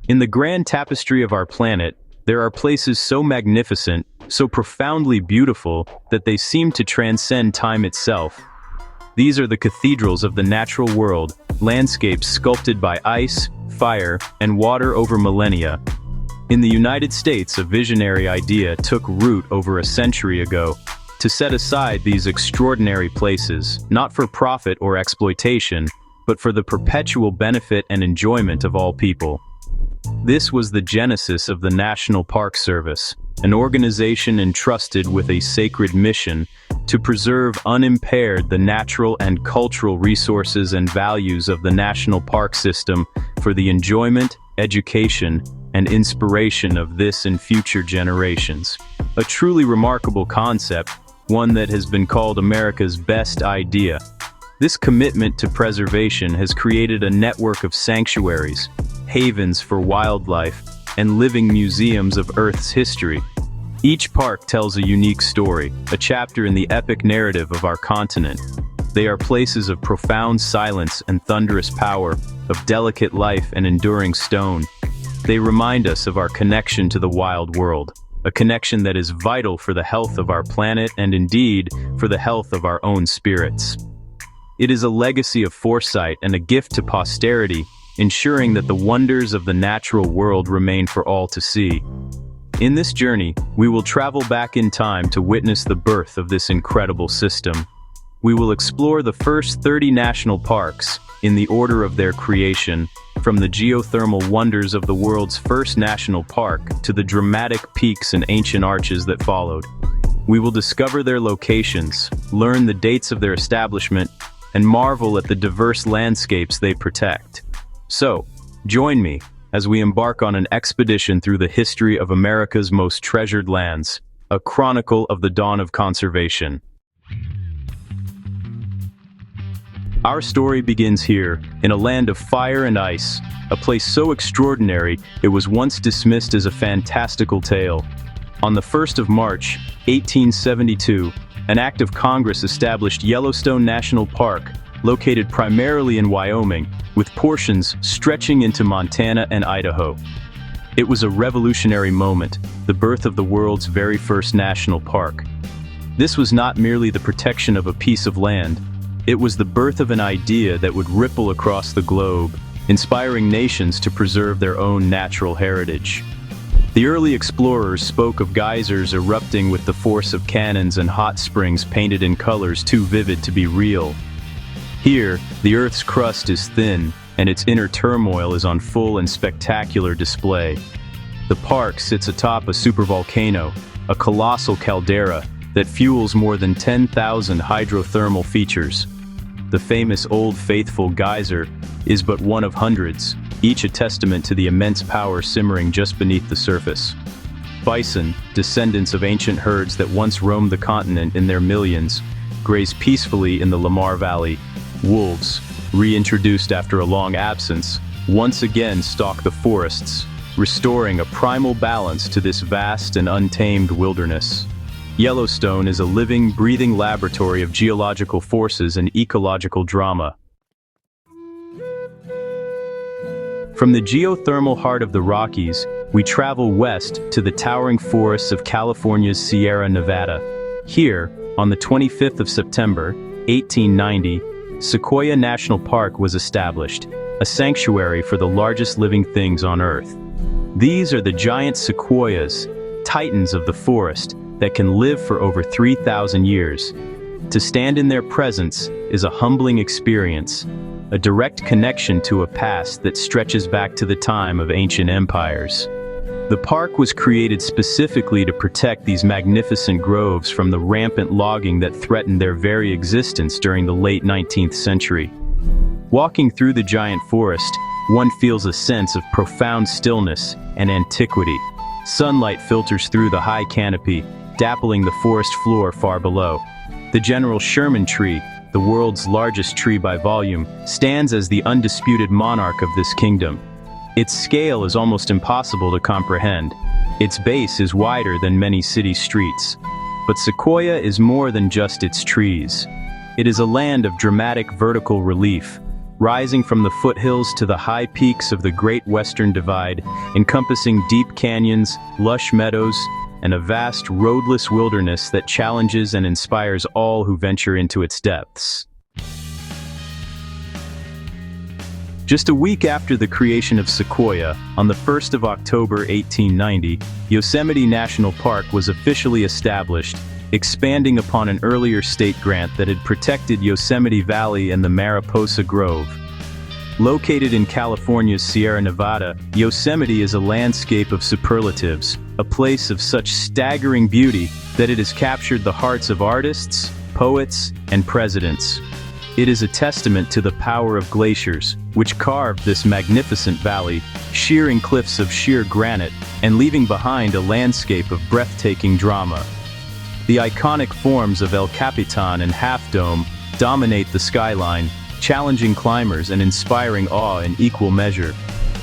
In the grand tapestry of our planet, there are places so magnificent, so profoundly beautiful, that they seem to transcend time itself. These are the cathedrals of the natural world, landscapes sculpted by ice, fire, and water over millennia. In the United States, a visionary idea took root over a century ago, to set aside these extraordinary places, not for profit or exploitation, but for the perpetual benefit and enjoyment of all people. This was the genesis of the National Park Service, an organization entrusted with a sacred mission to preserve unimpaired the natural and cultural resources and values of the national park system for the enjoyment, education, and inspiration of this and future generations. A truly remarkable concept, one that has been called America's best idea. This commitment to preservation has created a network of sanctuaries, havens for wildlife, and living museums of Earth's history. Each park tells a unique story, a chapter in the epic narrative of our continent. They are places of profound silence and thunderous power, of delicate life and enduring stone. They remind us of our connection to the wild world, a connection that is vital for the health of our planet and indeed for the health of our own spirits. It is a legacy of foresight and a gift to posterity, ensuring that the wonders of the natural world remain for all to see. In this journey, we will travel back in time to witness the birth of this incredible system. We will explore the first 30 national parks, in the order of their creation, from the geothermal wonders of the world's first national park to the dramatic peaks and ancient arches that followed. We will discover their locations, learn the dates of their establishment, and marvel at the diverse landscapes they protect. So, join me as we embark on an expedition through the history of America's most treasured lands, a chronicle of the dawn of conservation. Our story begins here, in a land of fire and ice, a place so extraordinary it was once dismissed as a fantastical tale. On the 1st of March, 1872, an act of Congress established Yellowstone National Park, located primarily in Wyoming, with portions stretching into Montana and Idaho. It was a revolutionary moment, the birth of the world's very first national park. This was not merely the protection of a piece of land, it was the birth of an idea that would ripple across the globe, inspiring nations to preserve their own natural heritage. The early explorers spoke of geysers erupting with the force of cannons and hot springs painted in colors too vivid to be real. Here, the Earth's crust is thin, and its inner turmoil is on full and spectacular display. The park sits atop a supervolcano, a colossal caldera that fuels more than 10,000 hydrothermal features. The famous Old Faithful geyser is but one of hundreds, each a testament to the immense power simmering just beneath the surface. Bison, descendants of ancient herds that once roamed the continent in their millions, graze peacefully in the Lamar Valley. Wolves, reintroduced after a long absence, once again stalk the forests, restoring a primal balance to this vast and untamed wilderness. Yellowstone is a living, breathing laboratory of geological forces and ecological drama. From the geothermal heart of the Rockies, we travel west to the towering forests of California's Sierra Nevada. Here, on the 25th of September, 1890, Sequoia National Park was established, a sanctuary for the largest living things on Earth. These are the giant sequoias, titans of the forest, that can live for over 3,000 years. To stand in their presence is a humbling experience, a direct connection to a past that stretches back to the time of ancient empires. The park was created specifically to protect these magnificent groves from the rampant logging that threatened their very existence during the late 19th century. Walking through the giant forest, one feels a sense of profound stillness and antiquity. Sunlight filters through the high canopy, dappling the forest floor far below. The General Sherman tree, the world's largest tree by volume, stands as the undisputed monarch of this kingdom. Its scale is almost impossible to comprehend. Its base is wider than many city streets. But Sequoia is more than just its trees. It is a land of dramatic vertical relief, rising from the foothills to the high peaks of the Great Western Divide, encompassing deep canyons, lush meadows, and a vast roadless wilderness that challenges and inspires all who venture into its depths. Just a week after the creation of Sequoia, on the 1st of October 1890, Yosemite National Park was officially established, expanding upon an earlier state grant that had protected Yosemite Valley and the Mariposa Grove. Located in California's Sierra Nevada, Yosemite is a landscape of superlatives, a place of such staggering beauty that it has captured the hearts of artists, poets, and presidents. It is a testament to the power of glaciers, which carved this magnificent valley, shearing cliffs of sheer granite and leaving behind a landscape of breathtaking drama. The iconic forms of El Capitan and Half Dome dominate the skyline, challenging climbers and inspiring awe in equal measure.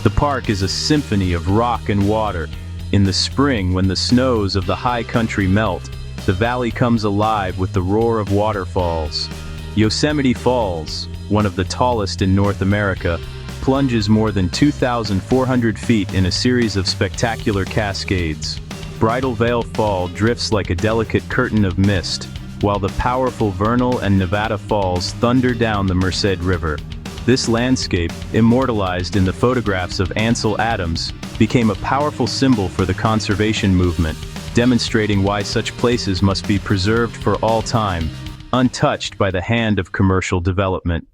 The park is a symphony of rock and water. In the spring, when the snows of the high country melt, the valley comes alive with the roar of waterfalls. Yosemite Falls, one of the tallest in North America, plunges more than 2,400 feet in a series of spectacular cascades. Bridal Veil Fall drifts like a delicate curtain of mist, while the powerful Vernal and Nevada Falls thunder down the Merced River. This landscape, immortalized in the photographs of Ansel Adams, became a powerful symbol for the conservation movement, demonstrating why such places must be preserved for all time, untouched by the hand of commercial development.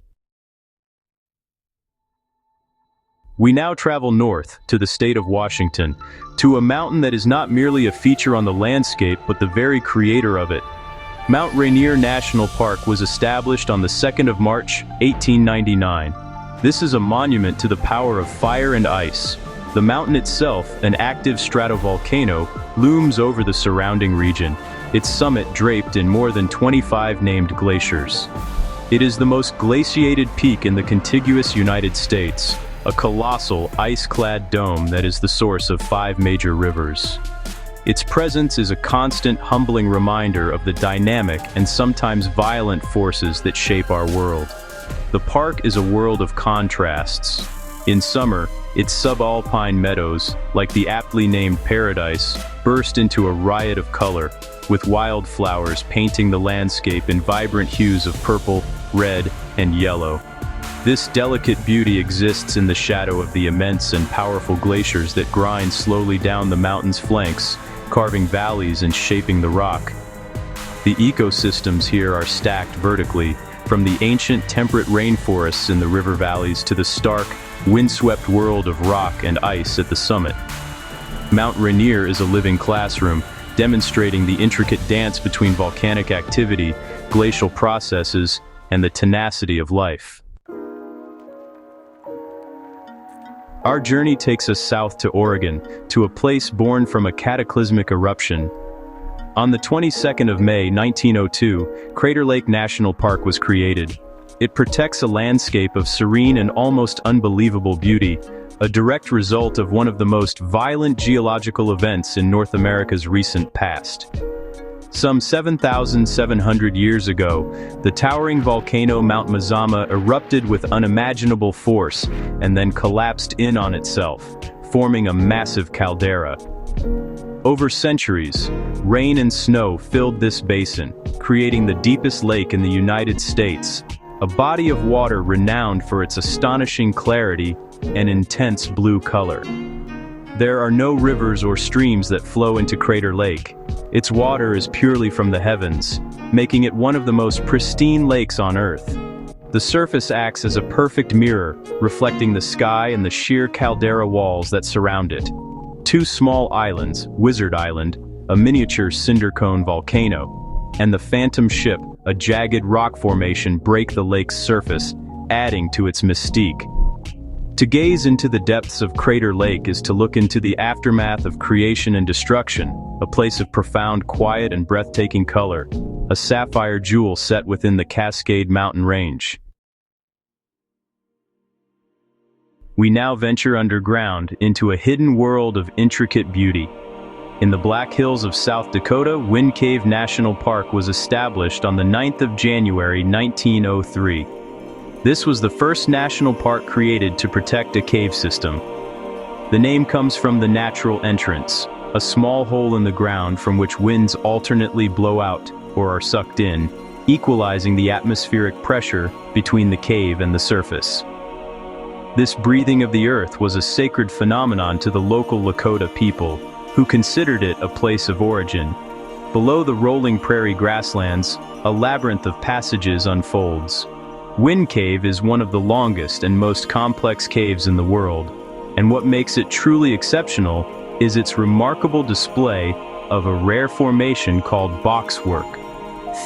We now travel north to the state of Washington, to a mountain that is not merely a feature on the landscape but the very creator of it. Mount Rainier National Park was established on the 2nd of March, 1899. This is a monument to the power of fire and ice. The mountain itself, an active stratovolcano, looms over the surrounding region, its summit draped in more than 25 named glaciers. It is the most glaciated peak in the contiguous United States, a colossal, ice-clad dome that is the source of 5 major rivers. Its presence is a constant, humbling reminder of the dynamic and sometimes violent forces that shape our world. The park is a world of contrasts. In summer, its subalpine meadows, like the aptly named Paradise, burst into a riot of color, with wildflowers painting the landscape in vibrant hues of purple, red, and yellow. This delicate beauty exists in the shadow of the immense and powerful glaciers that grind slowly down the mountain's flanks, carving valleys and shaping the rock. The ecosystems here are stacked vertically, from the ancient temperate rainforests in the river valleys to the stark, windswept world of rock and ice at the summit. Mount Rainier is a living classroom, demonstrating the intricate dance between volcanic activity, glacial processes, and the tenacity of life. Our journey takes us south to Oregon, to a place born from a cataclysmic eruption. On the 22nd of May, 1902, Crater Lake National Park was created. It protects a landscape of serene and almost unbelievable beauty, a direct result of one of the most violent geological events in North America's recent past. Some 7,700 years ago, the towering volcano Mount Mazama erupted with unimaginable force and then collapsed in on itself, forming a massive caldera. Over centuries, rain and snow filled this basin, creating the deepest lake in the United States, a body of water renowned for its astonishing clarity and intense blue color. There are no rivers or streams that flow into Crater Lake. Its water is purely from the heavens, making it one of the most pristine lakes on Earth. The surface acts as a perfect mirror, reflecting the sky and the sheer caldera walls that surround it. 2 small islands, Wizard Island, a miniature cinder cone volcano, and the Phantom Ship, a jagged rock formation, break the lake's surface, adding to its mystique. To gaze into the depths of Crater Lake is to look into the aftermath of creation and destruction, a place of profound quiet and breathtaking color, a sapphire jewel set within the Cascade Mountain Range. We now venture underground into a hidden world of intricate beauty. In the Black Hills of South Dakota, Wind Cave National Park was established on the 9th of January, 1903. This was the first national park created to protect a cave system. The name comes from the natural entrance, a small hole in the ground from which winds alternately blow out or are sucked in, equalizing the atmospheric pressure between the cave and the surface. This breathing of the earth was a sacred phenomenon to the local Lakota people, who considered it a place of origin. Below the rolling prairie grasslands, a labyrinth of passages unfolds. Wind Cave is one of the longest and most complex caves in the world, and what makes it truly exceptional is its remarkable display of a rare formation called boxwork.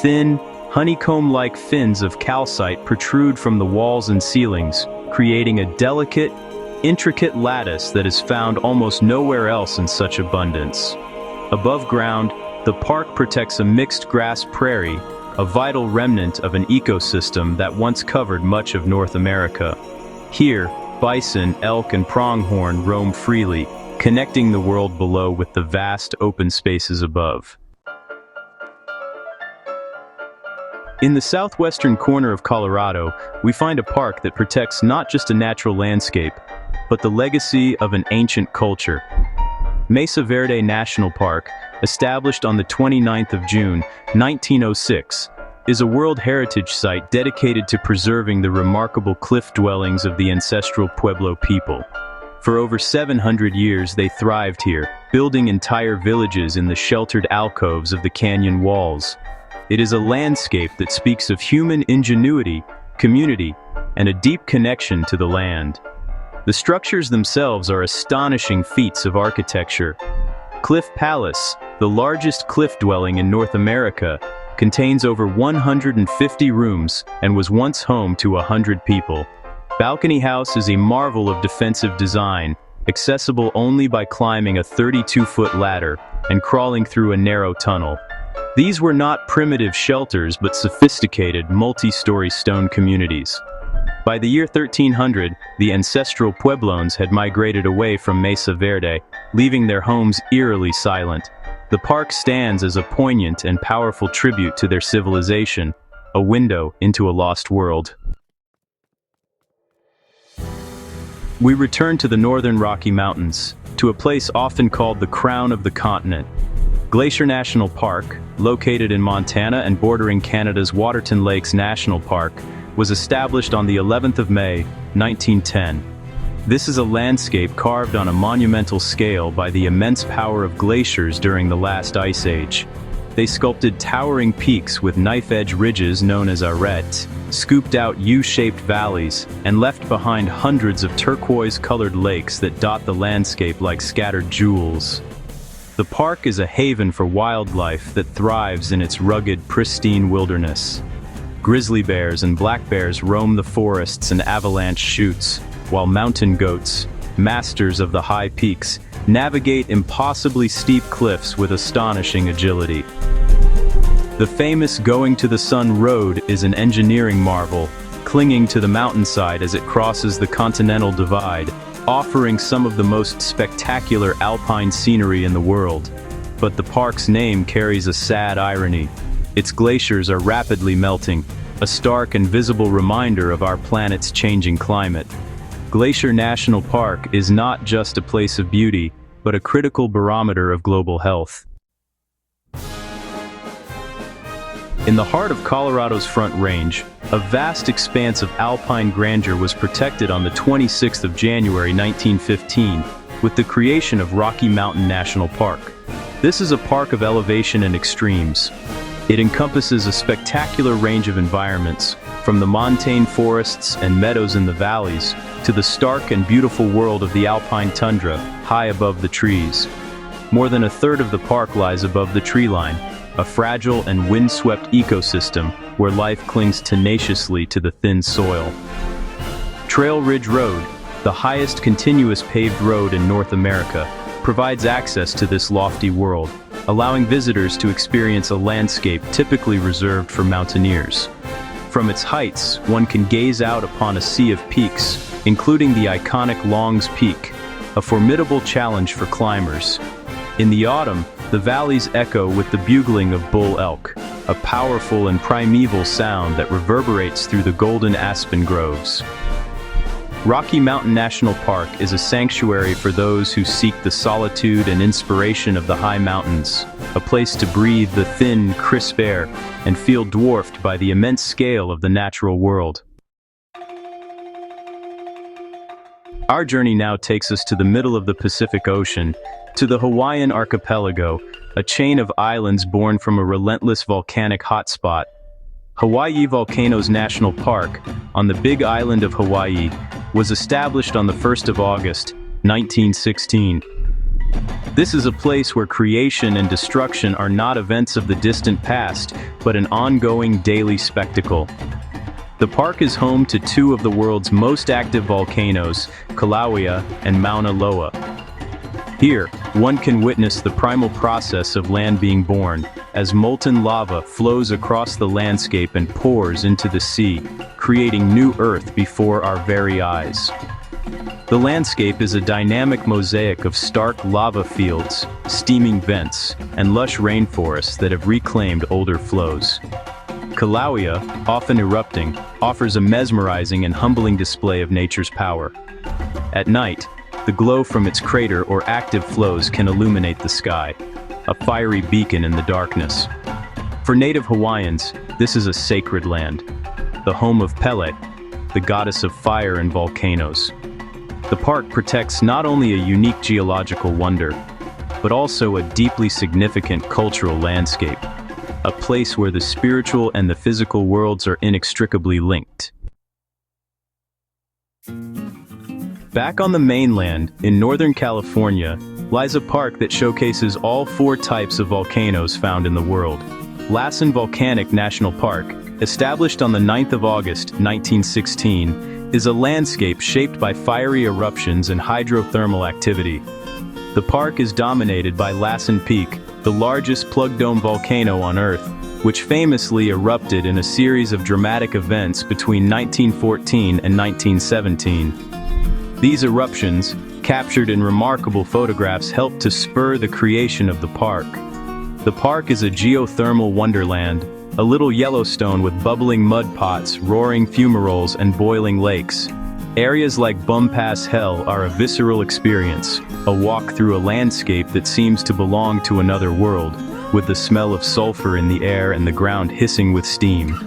Thin, honeycomb-like fins of calcite protrude from the walls and ceilings, creating a delicate, intricate lattice that is found almost nowhere else in such abundance. Above ground, the park protects a mixed grass prairie, a vital remnant of an ecosystem that once covered much of North America. Here, bison, elk, and pronghorn roam freely, connecting the world below with the vast open spaces above. In the southwestern corner of Colorado, we find a park that protects not just a natural landscape, but the legacy of an ancient culture. Mesa Verde National Park, established on the 29th of June, 1906, is a World Heritage Site dedicated to preserving the remarkable cliff dwellings of the ancestral Pueblo people. For over 700 years they thrived here, building entire villages in the sheltered alcoves of the canyon walls. It is a landscape that speaks of human ingenuity, community, and a deep connection to the land. The structures themselves are astonishing feats of architecture. Cliff Palace, the largest cliff dwelling in North America, contains over 150 rooms and was once home to 100 people. Balcony House is a marvel of defensive design, accessible only by climbing a 32-foot ladder and crawling through a narrow tunnel. These were not primitive shelters but sophisticated multi-story stone communities. By the year 1300, the ancestral Pueblones had migrated away from Mesa Verde, leaving their homes eerily silent. The park stands as a poignant and powerful tribute to their civilization, a window into a lost world. We return to the northern Rocky Mountains, to a place often called the crown of the continent. Glacier National Park, located in Montana and bordering Canada's Waterton Lakes National Park, was established on the 11th of May, 1910. This is a landscape carved on a monumental scale by the immense power of glaciers during the last ice age. They sculpted towering peaks with knife-edge ridges known as arêtes, scooped out U-shaped valleys, and left behind hundreds of turquoise-colored lakes that dot the landscape like scattered jewels. The park is a haven for wildlife that thrives in its rugged, pristine wilderness. Grizzly bears and black bears roam the forests and avalanche chutes, while mountain goats, masters of the high peaks, navigate impossibly steep cliffs with astonishing agility. The famous Going to the Sun Road is an engineering marvel, clinging to the mountainside as it crosses the Continental Divide, offering some of the most spectacular alpine scenery in the world. But the park's name carries a sad irony. Its glaciers are rapidly melting, a stark and visible reminder of our planet's changing climate. Glacier National Park is not just a place of beauty, but a critical barometer of global health. In the heart of Colorado's Front Range, a vast expanse of alpine grandeur was protected on the 26th of January 1915 with the creation of Rocky Mountain National Park. This is a park of elevation and extremes. It encompasses a spectacular range of environments, from the montane forests and meadows in the valleys to the stark and beautiful world of the alpine tundra, high above the trees. More than a third of the park lies above the tree line, a fragile and windswept ecosystem where life clings tenaciously to the thin soil. Trail Ridge Road, the highest continuous paved road in North America, provides access to this lofty world, allowing visitors to experience a landscape typically reserved for mountaineers. From its heights, one can gaze out upon a sea of peaks, including the iconic Long's Peak, a formidable challenge for climbers. In the autumn, the valleys echo with the bugling of bull elk, a powerful and primeval sound that reverberates through the golden aspen groves. Rocky Mountain National Park is a sanctuary for those who seek the solitude and inspiration of the high mountains, a place to breathe the thin, crisp air and feel dwarfed by the immense scale of the natural world. Our journey now takes us to the middle of the Pacific Ocean, to the Hawaiian archipelago, a chain of islands born from a relentless volcanic hotspot. Hawaiʻi Volcanoes National Park, on the Big Island of Hawaii, was established on the 1st of August, 1916. This is a place where creation and destruction are not events of the distant past, but an ongoing daily spectacle. The park is home to two of the world's most active volcanoes, Kilauea and Mauna Loa. Here, one can witness the primal process of land being born, as molten lava flows across the landscape and pours into the sea, creating new Earth before our very eyes. The landscape is a dynamic mosaic of stark lava fields, steaming vents, and lush rainforests that have reclaimed older flows. Kilauea, often erupting, offers a mesmerizing and humbling display of nature's power. At night, the glow from its crater or active flows can illuminate the sky, a fiery beacon in the darkness. For native Hawaiians, this is a sacred land, the home of Pele, the goddess of fire and volcanoes. The park protects not only a unique geological wonder, but also a deeply significant cultural landscape, a place where the spiritual and the physical worlds are inextricably linked. Back on the mainland, in Northern California, lies a park that showcases all four types of volcanoes found in the world. Lassen Volcanic National Park, established on the 9th of August, 1916, is a landscape shaped by fiery eruptions and hydrothermal activity. The park is dominated by Lassen Peak, the largest plug dome volcano on Earth, which famously erupted in a series of dramatic events between 1914 and 1917. These eruptions, captured in remarkable photographs, helped to spur the creation of the park. The park is a geothermal wonderland, a little Yellowstone with bubbling mud pots, roaring fumaroles, and boiling lakes. Areas like Bum Pass Hell are a visceral experience, a walk through a landscape that seems to belong to another world, with the smell of sulfur in the air and the ground hissing with steam.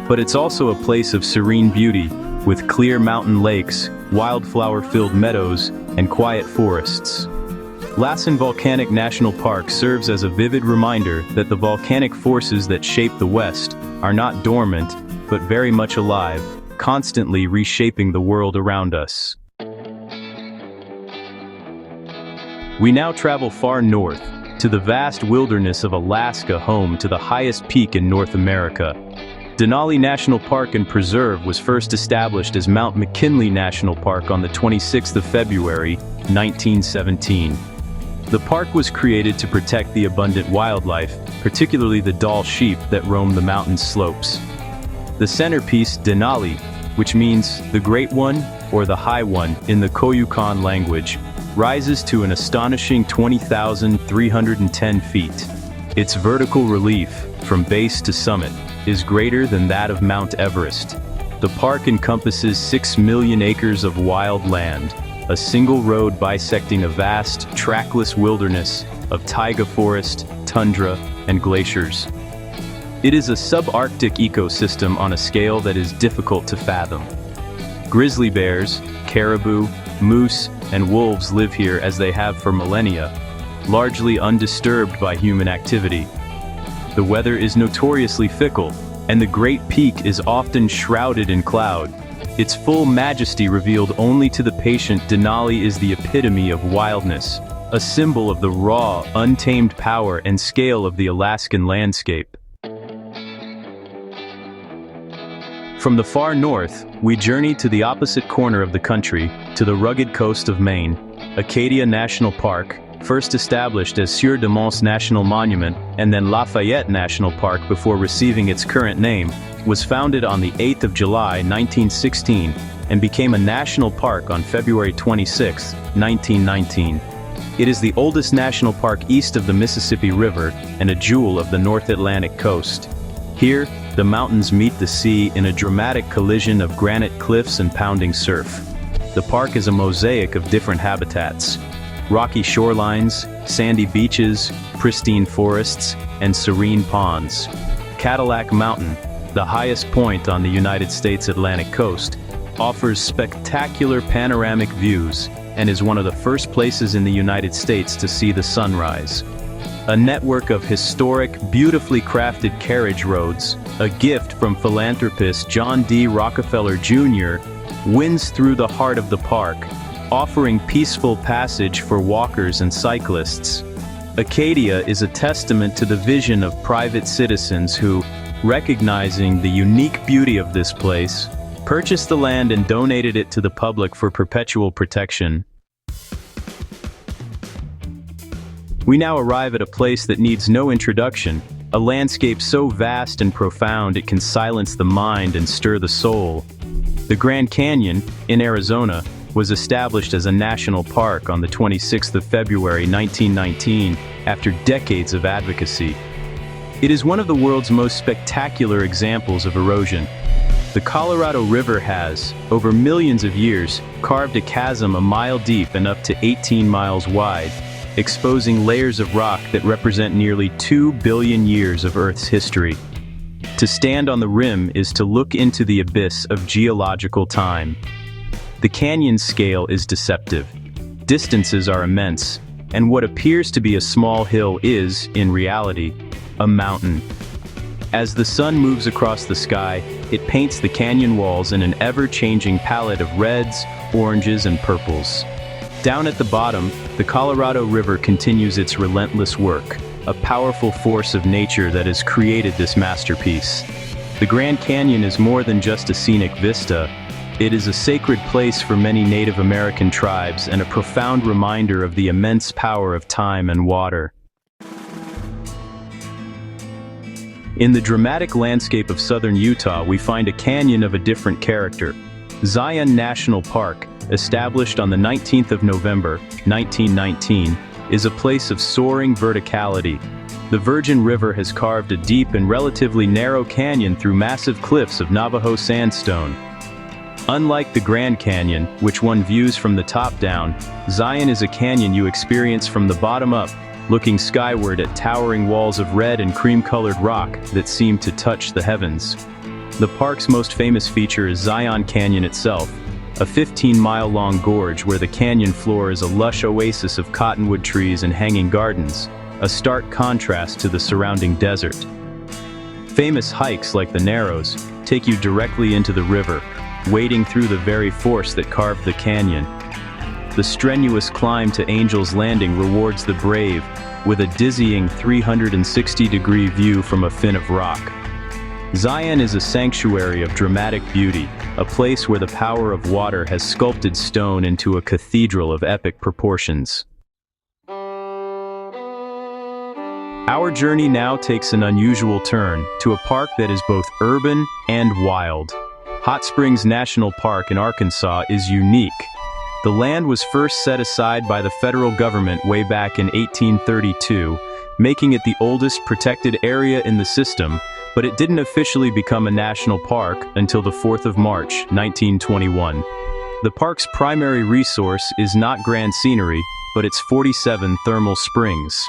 But it's also a place of serene beauty, with clear mountain lakes, wildflower-filled meadows, and quiet forests. Lassen Volcanic National Park serves as a vivid reminder that the volcanic forces that shape the West are not dormant, but very much alive, constantly reshaping the world around us. We now travel far north, to the vast wilderness of Alaska, home to the highest peak in North America. Denali National Park and Preserve was first established as Mount McKinley National Park on the 26th of February, 1917. The park was created to protect the abundant wildlife, particularly the Dall sheep that roam the mountain slopes. The centerpiece, Denali, which means the Great One or the High One in the Koyukon language, rises to an astonishing 20,310 feet. Its vertical relief, from base to summit, is greater than that of Mount Everest. The park encompasses 6 million acres of wild land, a single road bisecting a vast, trackless wilderness of taiga forest, tundra, and glaciers. It is a subarctic ecosystem on a scale that is difficult to fathom. Grizzly bears, caribou, moose, and wolves live here as they have for millennia, largely undisturbed by human activity. The weather is notoriously fickle, and the Great Peak is often shrouded in cloud. Its full majesty revealed only to the patient, Denali is the epitome of wildness, a symbol of the raw, untamed power and scale of the Alaskan landscape. From the far north, we journey to the opposite corner of the country, to the rugged coast of Maine. Acadia National Park, first established as Sieur de Mons National Monument and then Lafayette National Park before receiving its current name, was founded on the 8th of July, 1916, and became a national park on February 26, 1919. It is the oldest national park east of the Mississippi River and a jewel of the North Atlantic coast. Here, the mountains meet the sea in a dramatic collision of granite cliffs and pounding surf. The park is a mosaic of different habitats: rocky shorelines, sandy beaches, pristine forests, and serene ponds. Cadillac Mountain, the highest point on the United States Atlantic coast, offers spectacular panoramic views and is one of the first places in the United States to see the sunrise. A network of historic, beautifully crafted carriage roads, a gift from philanthropist John D. Rockefeller Jr., winds through the heart of the park, offering peaceful passage for walkers and cyclists. Acadia is a testament to the vision of private citizens who, recognizing the unique beauty of this place, purchased the land and donated it to the public for perpetual protection. We now arrive at a place that needs no introduction, a landscape so vast and profound it can silence the mind and stir the soul. The Grand Canyon, in Arizona, was established as a national park on the 26th of February 1919 after decades of advocacy. It is one of the world's most spectacular examples of erosion. The Colorado River has, over millions of years, carved a chasm a mile deep and up to 18 miles wide, exposing layers of rock that represent nearly 2 billion years of Earth's history. To stand on the rim is to look into the abyss of geological time. The canyon's scale is deceptive. Distances are immense, and what appears to be a small hill is, in reality, a mountain. As the sun moves across the sky, it paints the canyon walls in an ever-changing palette of reds, oranges, and purples. Down at the bottom, the Colorado River continues its relentless work, a powerful force of nature that has created this masterpiece. The Grand Canyon is more than just a scenic vista. It is a sacred place for many Native American tribes and a profound reminder of the immense power of time and water. In the dramatic landscape of southern Utah, we find a canyon of a different character. Zion National Park, established on the 19th of November, 1919, is a place of soaring verticality. The Virgin River has carved a deep and relatively narrow canyon through massive cliffs of Navajo sandstone. Unlike the Grand Canyon, which one views from the top down, Zion is a canyon you experience from the bottom up, looking skyward at towering walls of red and cream-colored rock that seem to touch the heavens. The park's most famous feature is Zion Canyon itself, a 15-mile-long gorge where the canyon floor is a lush oasis of cottonwood trees and hanging gardens, a stark contrast to the surrounding desert. Famous hikes like the Narrows take you directly into the river, wading through the very force that carved the canyon. The strenuous climb to Angel's Landing rewards the brave with a dizzying 360-degree view from a fin of rock. Zion is a sanctuary of dramatic beauty, a place where the power of water has sculpted stone into a cathedral of epic proportions. Our journey now takes an unusual turn to a park that is both urban and wild. Hot Springs National Park in Arkansas is unique. The land was first set aside by the federal government way back in 1832, making it the oldest protected area in the system, but it didn't officially become a national park until the 4th of March, 1921. The park's primary resource is not grand scenery, but its 47 thermal springs.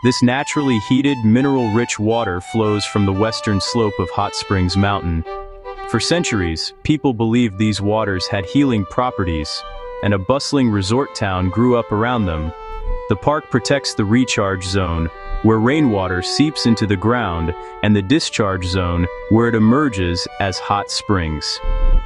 This naturally heated, mineral-rich water flows from the western slope of Hot Springs Mountain. For centuries, people believed these waters had healing properties, and a bustling resort town grew up around them. The park protects the recharge zone, where rainwater seeps into the ground, and the discharge zone, where it emerges as hot springs.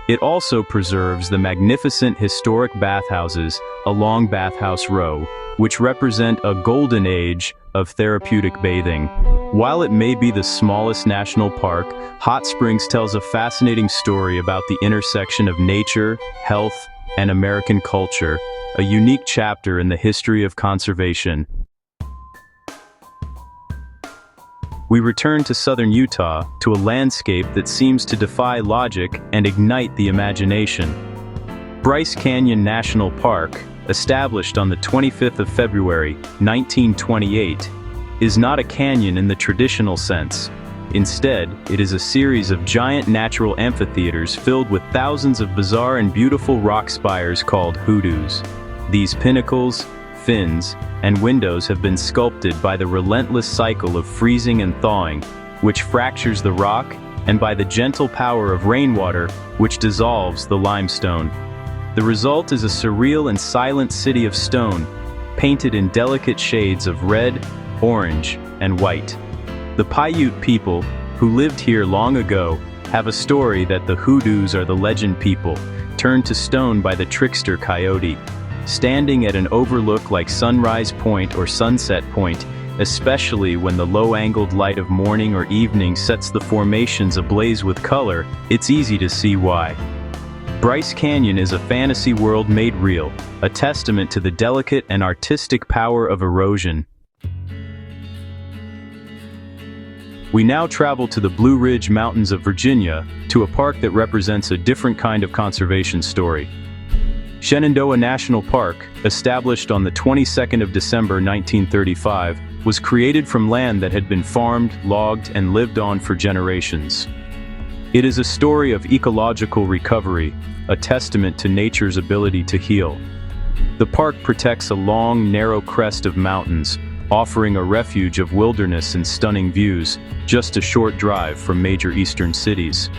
It also preserves the magnificent historic bathhouses along Bathhouse Row, which represent a golden age of therapeutic bathing. While it may be the smallest national park, Hot Springs tells a fascinating story about the intersection of nature, health, and American culture, a unique chapter in the history of conservation. We return to southern Utah, to a landscape that seems to defy logic and ignite the imagination. Bryce Canyon National Park, established on the 25th of February, 1928, is not a canyon in the traditional sense. Instead, it is a series of giant natural amphitheaters filled with thousands of bizarre and beautiful rock spires called hoodoos. These pinnacles, fins, and windows have been sculpted by the relentless cycle of freezing and thawing, which fractures the rock, and by the gentle power of rainwater, which dissolves the limestone. The result is a surreal and silent city of stone, painted in delicate shades of red, orange, and white. The Paiute people, who lived here long ago, have a story that the hoodoos are the legend people, turned to stone by the trickster coyote. Standing at an overlook like Sunrise Point or Sunset Point, especially when the low-angled light of morning or evening sets the formations ablaze with color, it's easy to see why. Bryce Canyon is a fantasy world made real, a testament to the delicate and artistic power of erosion. We now travel to the Blue Ridge Mountains of Virginia, to a park that represents a different kind of conservation story. Shenandoah National Park, established on the 22nd of December 1935, was created from land that had been farmed, logged, and lived on for generations. It is a story of ecological recovery, a testament to nature's ability to heal. The park protects a long, narrow crest of mountains, offering a refuge of wilderness and stunning views, just a short drive from major eastern cities.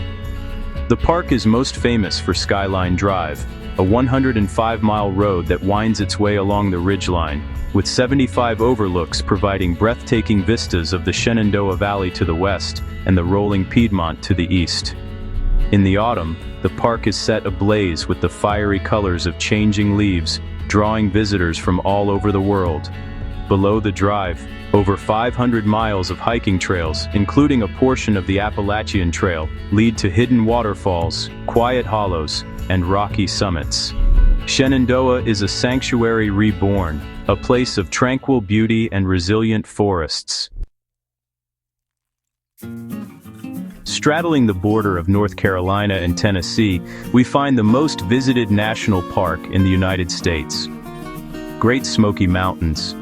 The park is most famous for Skyline Drive, a 105-mile road that winds its way along the ridgeline, with 75 overlooks providing breathtaking vistas of the Shenandoah Valley to the west and the rolling Piedmont to the east. In the autumn, the park is set ablaze with the fiery colors of changing leaves, drawing visitors from all over the world. Below the drive, over 500 miles of hiking trails, including a portion of the Appalachian Trail, lead to hidden waterfalls, quiet hollows, and rocky summits. Shenandoah is a sanctuary reborn, a place of tranquil beauty and resilient forests. Straddling the border of North Carolina and Tennessee, we find the most visited national park in the United States. Great Smoky Mountains.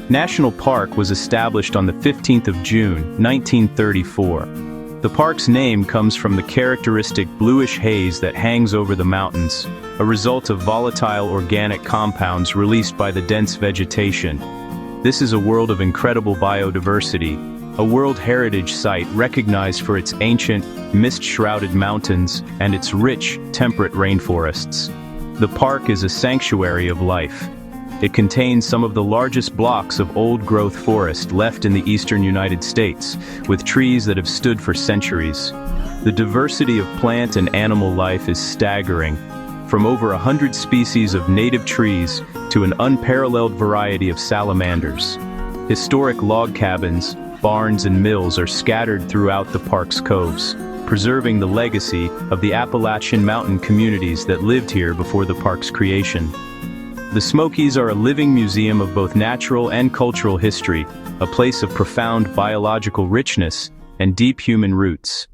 National Park was established on the 15th of June, 1934. The park's name comes from the characteristic bluish haze that hangs over the mountains, a result of volatile organic compounds released by the dense vegetation. This is a world of incredible biodiversity, a World Heritage Site recognized for its ancient, mist-shrouded mountains and its rich, temperate rainforests. The park is a sanctuary of life. It contains some of the largest blocks of old-growth forest left in the eastern United States, with trees that have stood for centuries. The diversity of plant and animal life is staggering, from over 100 species of native trees to an unparalleled variety of salamanders. Historic log cabins, barns, and mills are scattered throughout the park's coves, preserving the legacy of the Appalachian mountain communities that lived here before the park's creation. The Smokies are a living museum of both natural and cultural history, a place of profound biological richness and deep human roots.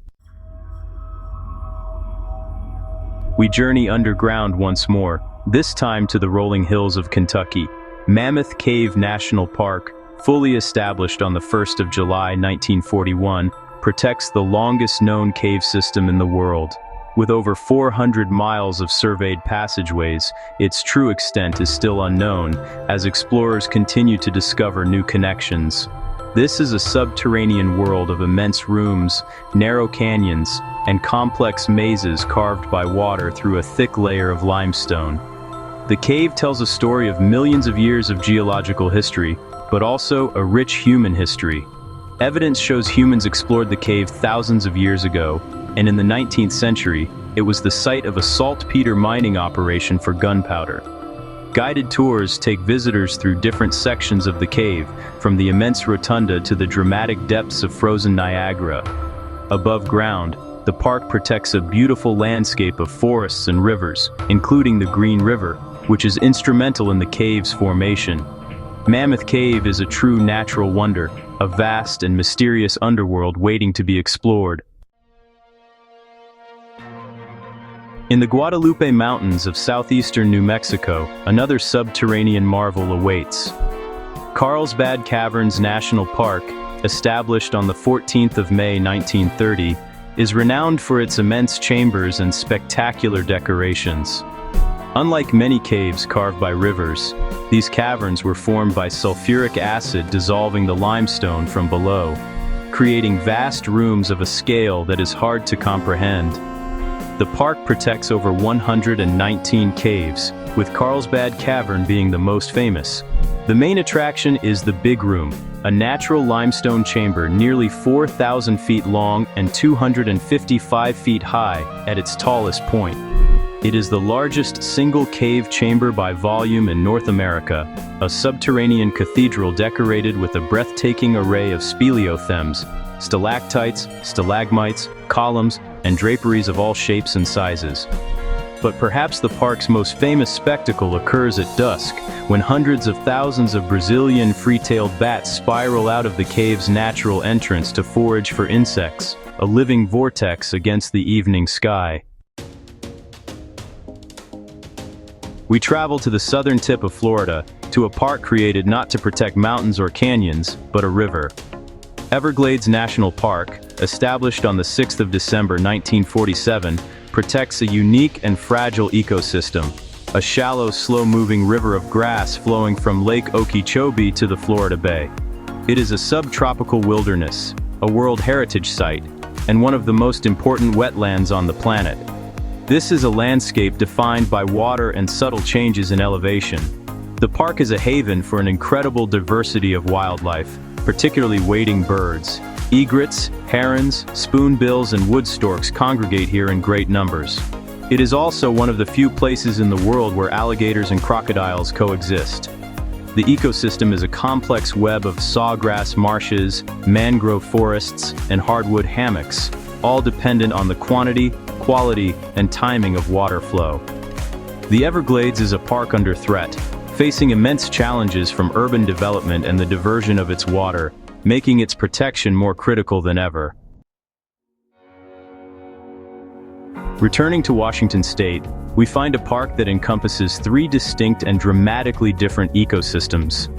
We journey underground once more, this time to the rolling hills of Kentucky. Mammoth Cave National Park, fully established on the 1st of July 1941, protects the longest known cave system in the world. With over 400 miles of surveyed passageways, its true extent is still unknown, as explorers continue to discover new connections. This is a subterranean world of immense rooms, narrow canyons, and complex mazes carved by water through a thick layer of limestone. The cave tells a story of millions of years of geological history, but also a rich human history. Evidence shows humans explored the cave thousands of years ago, and in the 19th century, it was the site of a saltpeter mining operation for gunpowder. Guided tours take visitors through different sections of the cave, from the immense rotunda to the dramatic depths of frozen Niagara. Above ground, the park protects a beautiful landscape of forests and rivers, including the Green River, which is instrumental in the cave's formation. Mammoth Cave is a true natural wonder, a vast and mysterious underworld waiting to be explored. In the Guadalupe Mountains of southeastern New Mexico, another subterranean marvel awaits. Carlsbad Caverns National Park, established on the 14th of May 1930, is renowned for its immense chambers and spectacular decorations. Unlike many caves carved by rivers, these caverns were formed by sulfuric acid dissolving the limestone from below, creating vast rooms of a scale that is hard to comprehend. The park protects over 119 caves, with Carlsbad Cavern being the most famous. The main attraction is the Big Room, a natural limestone chamber nearly 4,000 feet long and 255 feet high at its tallest point. It is the largest single cave chamber by volume in North America, a subterranean cathedral decorated with a breathtaking array of speleothems, stalactites, stalagmites, columns, and draperies of all shapes and sizes. But perhaps the park's most famous spectacle occurs at dusk, when hundreds of thousands of Brazilian free-tailed bats spiral out of the cave's natural entrance to forage for insects, a living vortex against the evening sky. We travel to the southern tip of Florida, to a park created not to protect mountains or canyons, but a river. Everglades National Park, established on the 6th of December 1947, protects a unique and fragile ecosystem, a shallow, slow-moving river of grass flowing from Lake Okeechobee to the Florida Bay. It is a subtropical wilderness, a World Heritage Site, and one of the most important wetlands on the planet. This is a landscape defined by water and subtle changes in elevation. The park is a haven for an incredible diversity of wildlife, particularly wading birds. Egrets, herons, spoonbills, and wood storks congregate here in great numbers. It is also one of the few places in the world where alligators and crocodiles coexist. The ecosystem is a complex web of sawgrass marshes, mangrove forests, and hardwood hammocks, all dependent on the quantity, quality, and timing of water flow. The Everglades is a park under threat, facing immense challenges from urban development and the diversion of its water, making its protection more critical than ever. Returning to Washington State, we find a park that encompasses three distinct and dramatically different ecosystems.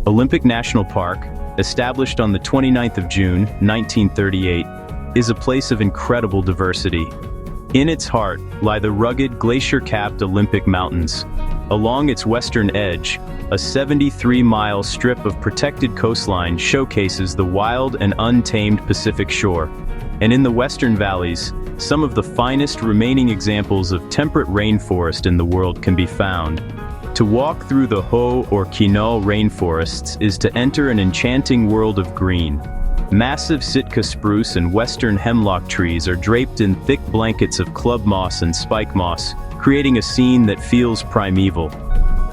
Olympic National Park, established on the 29th of June, 1938, is a place of incredible diversity. In its heart lie the rugged, glacier-capped Olympic Mountains. Along its western edge, a 73-mile strip of protected coastline showcases the wild and untamed Pacific shore. And in the western valleys, some of the finest remaining examples of temperate rainforest in the world can be found. To walk through the Hoh or Quinault rainforests is to enter an enchanting world of green. Massive Sitka spruce and western hemlock trees are draped in thick blankets of club moss and spike moss, creating a scene that feels primeval.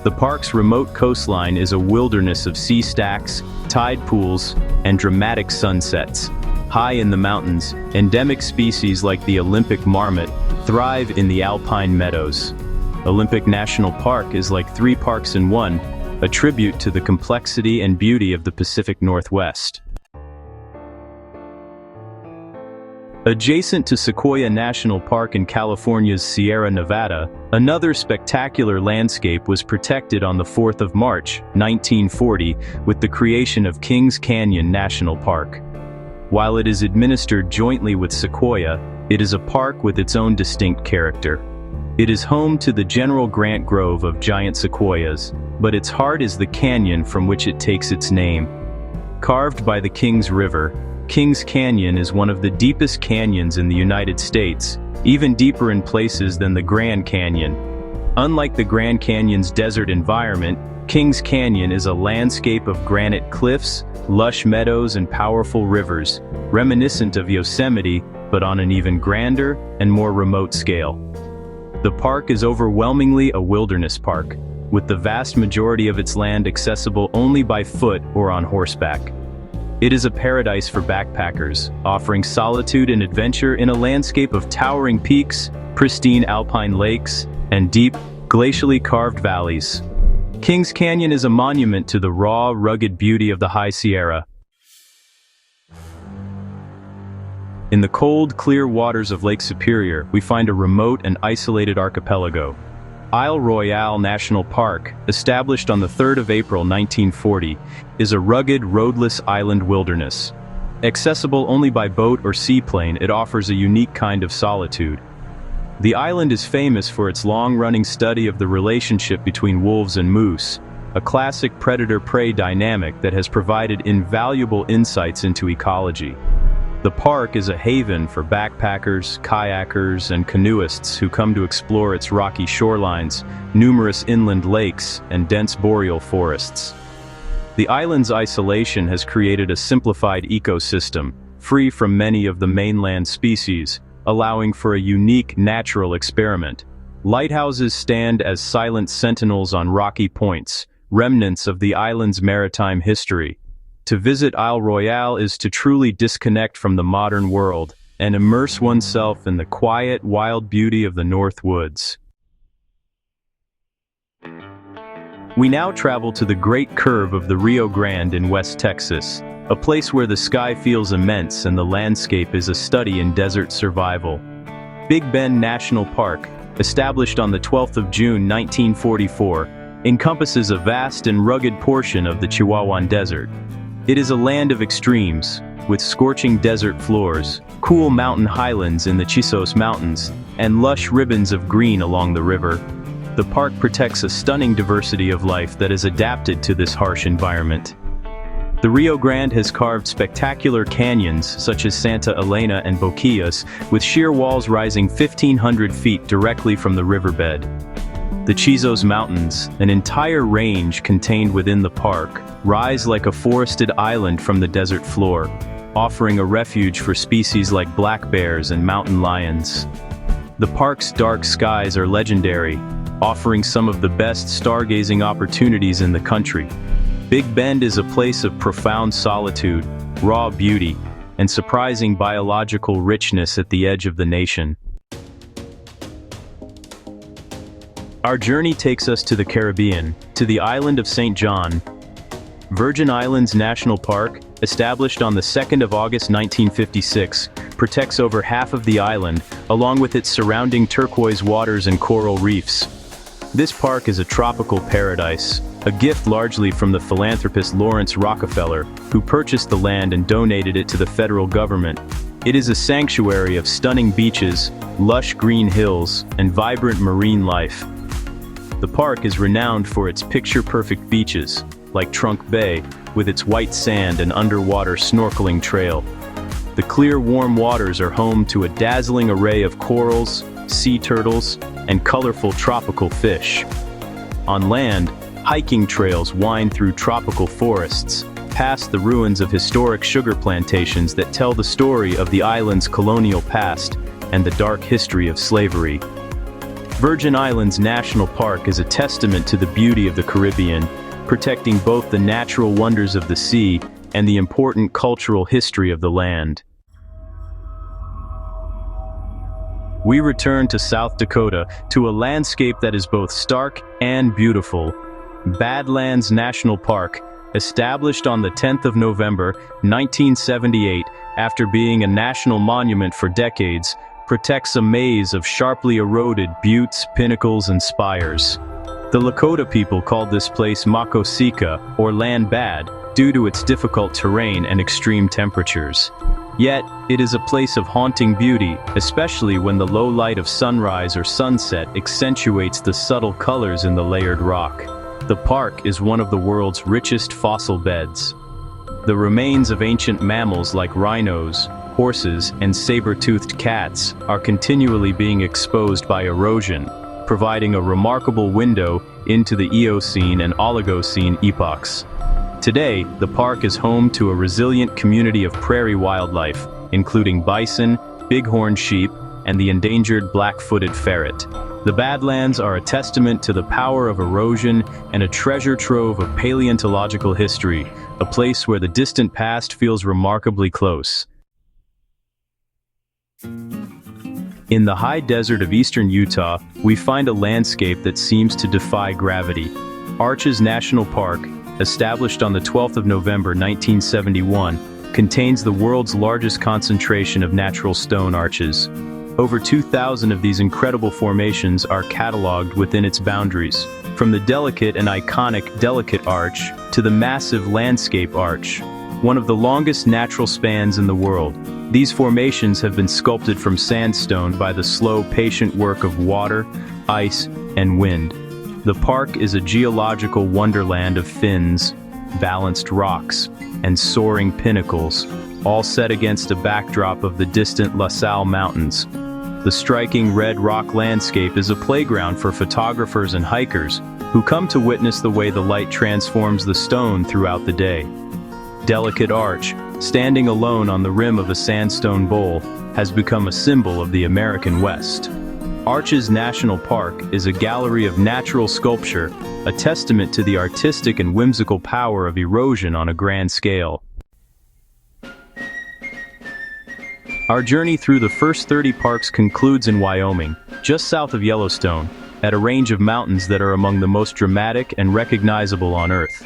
The park's remote coastline is a wilderness of sea stacks, tide pools, and dramatic sunsets. High in the mountains, endemic species like the Olympic marmot thrive in the alpine meadows. Olympic National Park is like three parks in one, a tribute to the complexity and beauty of the Pacific Northwest. Adjacent to Sequoia National Park in California's Sierra Nevada, another spectacular landscape was protected on the 4th of March, 1940, with the creation of Kings Canyon National Park. While it is administered jointly with Sequoia, it is a park with its own distinct character. It is home to the General Grant Grove of giant sequoias, but its heart is the canyon from which it takes its name. Carved by the Kings River, Kings Canyon is one of the deepest canyons in the United States, even deeper in places than the Grand Canyon. Unlike the Grand Canyon's desert environment, Kings Canyon is a landscape of granite cliffs, lush meadows, and powerful rivers, reminiscent of Yosemite, but on an even grander and more remote scale. The park is overwhelmingly a wilderness park, with the vast majority of its land accessible only by foot or on horseback. It is a paradise for backpackers, offering solitude and adventure in a landscape of towering peaks, pristine alpine lakes, and deep, glacially carved valleys. Kings Canyon is a monument to the raw, rugged beauty of the High Sierra. In the cold, clear waters of Lake Superior, we find a remote and isolated archipelago. Isle Royale National Park, established on the 3rd of April 1940, is a rugged, roadless island wilderness. Accessible only by boat or seaplane, it offers a unique kind of solitude. The island is famous for its long-running study of the relationship between wolves and moose, a classic predator-prey dynamic that has provided invaluable insights into ecology. The park is a haven for backpackers, kayakers, and canoeists who come to explore its rocky shorelines, numerous inland lakes, and dense boreal forests. The island's isolation has created a simplified ecosystem, free from many of the mainland species, allowing for a unique natural experiment. Lighthouses stand as silent sentinels on rocky points, remnants of the island's maritime history. To visit Royale is to truly disconnect from the modern world and immerse oneself in the quiet, wild beauty of the North Woods. We now travel to the great curve of the Rio Grande in West Texas, a place where the sky feels immense and the landscape is a study in desert survival. Big Bend National Park, established on the 12th of June 1944, encompasses a vast and rugged portion of the Chihuahuan Desert. It is a land of extremes, with scorching desert floors, cool mountain highlands in the Chisos Mountains, and lush ribbons of green along the river. The park protects a stunning diversity of life that is adapted to this harsh environment. The Rio Grande has carved spectacular canyons such as Santa Elena and Boquillas, with sheer walls rising 1,500 feet directly from the riverbed. The Chisos Mountains, an entire range contained within the park, rise like a forested island from the desert floor, offering a refuge for species like black bears and mountain lions. The park's dark skies are legendary, offering some of the best stargazing opportunities in the country. Big Bend is a place of profound solitude, raw beauty, and surprising biological richness at the edge of the nation. Our journey takes us to the Caribbean, to the island of St. John. Virgin Islands National Park, established on the 2nd of August 1956, protects over half of the island, along with its surrounding turquoise waters and coral reefs. This park is a tropical paradise, a gift largely from the philanthropist Lawrence Rockefeller, who purchased the land and donated it to the federal government. It is a sanctuary of stunning beaches, lush green hills, and vibrant marine life. The park is renowned for its picture-perfect beaches, like Trunk Bay, with its white sand and underwater snorkeling trail. The clear, warm waters are home to a dazzling array of corals, sea turtles, and colorful tropical fish. On land, hiking trails wind through tropical forests, past the ruins of historic sugar plantations that tell the story of the island's colonial past and the dark history of slavery. Virgin Islands National Park is a testament to the beauty of the Caribbean, protecting both the natural wonders of the sea and the important cultural history of the land. We return to South Dakota, to a landscape that is both stark and beautiful. Badlands National Park, established on the 10th of November, 1978, after being a national monument for decades, protects a maze of sharply eroded buttes, pinnacles, and spires. The Lakota people called this place Makosika, or Land Bad, due to its difficult terrain and extreme temperatures. Yet, it is a place of haunting beauty, especially when the low light of sunrise or sunset accentuates the subtle colors in the layered rock. The park is one of the world's richest fossil beds. The remains of ancient mammals like rhinos, horses, and saber-toothed cats are continually being exposed by erosion, providing a remarkable window into the Eocene and Oligocene epochs. Today, the park is home to a resilient community of prairie wildlife, including bison, bighorn sheep, and the endangered black-footed ferret. The Badlands are a testament to the power of erosion and a treasure trove of paleontological history, a place where the distant past feels remarkably close. In the high desert of eastern Utah, we find a landscape that seems to defy gravity. Arches National Park, established on the 12th of November 1971, contains the world's largest concentration of natural stone arches. Over 2,000 of these incredible formations are cataloged within its boundaries, from the delicate and iconic Delicate Arch to the massive Landscape Arch. one of the longest natural spans in the world. These formations have been sculpted from sandstone by the slow, patient work of water, ice, and wind. The park is a geological wonderland of fins, balanced rocks, and soaring pinnacles, all set against a backdrop of the distant Lassen Mountains. The striking red rock landscape is a playground for photographers and hikers who come to witness the way the light transforms the stone throughout the day. Delicate Arch, standing alone on the rim of a sandstone bowl, has become a symbol of the American West. Arches National Park is a gallery of natural sculpture, a testament to the artistic and whimsical power of erosion on a grand scale. Our journey through the first 30 parks concludes in Wyoming, just south of Yellowstone, at a range of mountains that are among the most dramatic and recognizable on Earth.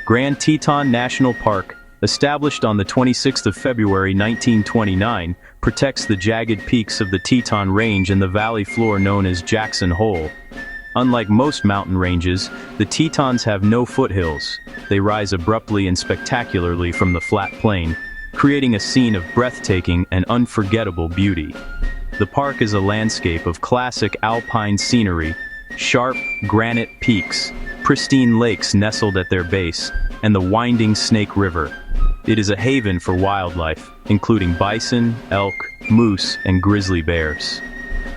Grand Teton National Park, established on the 26th of February 1929, protects the jagged peaks of the Teton Range and the valley floor known as Jackson Hole. Unlike most mountain ranges, the Tetons have no foothills. They rise abruptly and spectacularly from the flat plain, creating a scene of breathtaking and unforgettable beauty. The park is a landscape of classic alpine scenery, sharp granite peaks, pristine lakes nestled at their base, and the winding Snake River. It is a haven for wildlife, including bison, elk, moose, and grizzly bears.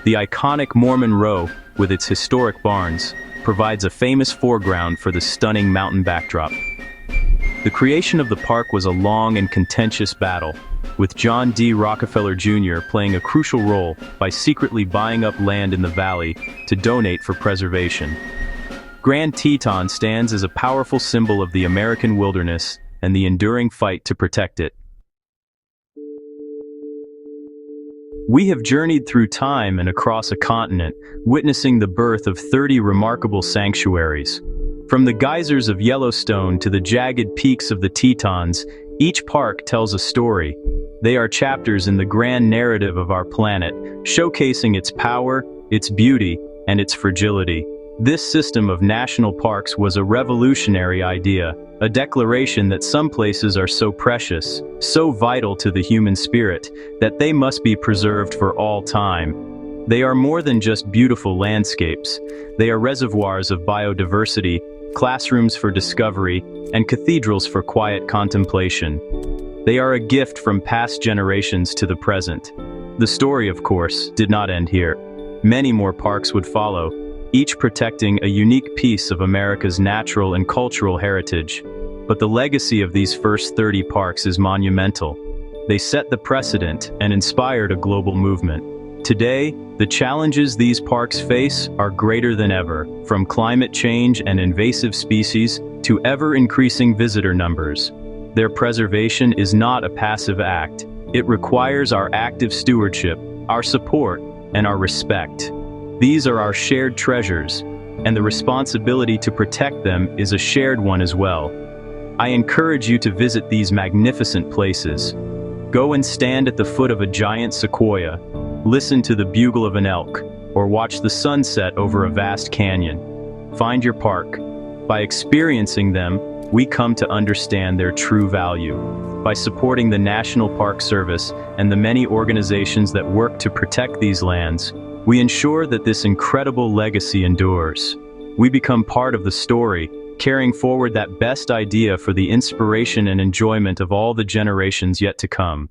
The iconic Mormon Row, with its historic barns, provides a famous foreground for the stunning mountain backdrop. The creation of the park was a long and contentious battle, with John D. Rockefeller Jr. playing a crucial role by secretly buying up land in the valley to donate for preservation. Grand Teton stands as a powerful symbol of the American wilderness and the enduring fight to protect it. We have journeyed through time and across a continent, witnessing the birth of 30 remarkable sanctuaries. From the geysers of Yellowstone to the jagged peaks of the Tetons, each park tells a story. They are chapters in the grand narrative of our planet, showcasing its power, its beauty, and its fragility. This system of national parks was a revolutionary idea, a declaration that some places are so precious, so vital to the human spirit, that they must be preserved for all time. They are more than just beautiful landscapes. They are reservoirs of biodiversity, classrooms for discovery, and cathedrals for quiet contemplation. They are a gift from past generations to the present. The story, of course, did not end here. Many more parks would follow, each protecting a unique piece of America's natural and cultural heritage. But the legacy of these first 30 parks is monumental. They set the precedent and inspired a global movement. Today, the challenges these parks face are greater than ever, from climate change and invasive species to ever-increasing visitor numbers. Their preservation is not a passive act. It requires our active stewardship, our support, and our respect. These are our shared treasures, and the responsibility to protect them is a shared one as well. I encourage you to visit these magnificent places. Go and stand at the foot of a giant sequoia, listen to the bugle of an elk, or watch the sunset over a vast canyon. Find your park. By experiencing them, we come to understand their true value. By supporting the National Park Service and the many organizations that work to protect these lands, we ensure that this incredible legacy endures. We become part of the story, carrying forward that best idea for the inspiration and enjoyment of all the generations yet to come.